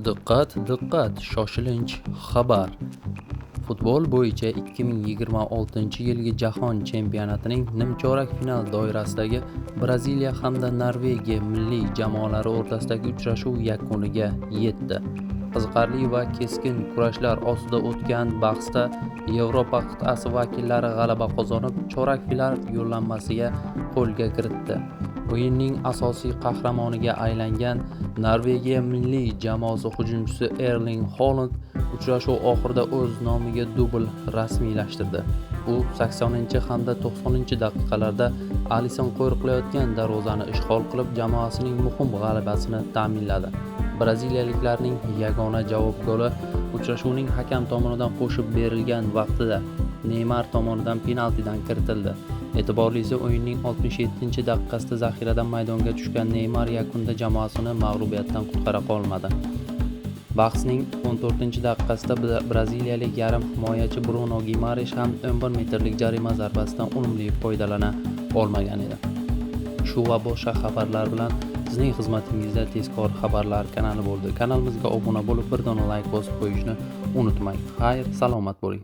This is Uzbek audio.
Diqqat, diqqat, shoshilinch xabar. Futbol bo'yicha 2026-yilgi Jahon chempionatining nimchorak final doirasidagi Braziliya hamda Norvegiya milliy jamoalari o'rtasidagi uchrashuv yakuniga yetdi. Qiziqarli va keskin kurashlar ostida o'tgan bahsda Yevropa qit'asi vakillari g'alaba qozonib, chorak final yo'llanmasiga qo'lga kiritdi. O'yinning asosiy qahramoniga aylangan Norvegiya milliy jamoasi hujumchisi Erling Haaland uchrashuv oxirida o'z nomiga dubl rasmiylashtirdi. U 80 hamda 90 daqiqalarda Alisson qo'riqlayotgan darvozani ishg'ol qilib, jamoasining muhim g'alabasini ta'minladi. Braziliyaliklarning yagona javob goli uchrashuvning hakam tomonidan qo'shib berilgan vaqtida Neymar tomonidan penaltidan kiritildi. E'tiborlisi, o'yinning 67-daqiqasida zaxiradan maydonga tushgan Neymar yakunda jamoasini mag'lubiyatdan qutqara olmadi. Bahsning 14-daqiqasida braziliyalik yarim himoyachi Bruno Gimaresh ham 11 metrlik jarima zarbasidan unumli foydalana olmagan edi. Shu va boshqa xabarlar bilan sizning xizmatingizda Tezkor xabarlar kanali bo'ldi. Kanalimizga obuna bo'lib, bir dona like bosib qo'yishni unutmang. Xayr, salomat bo'ling.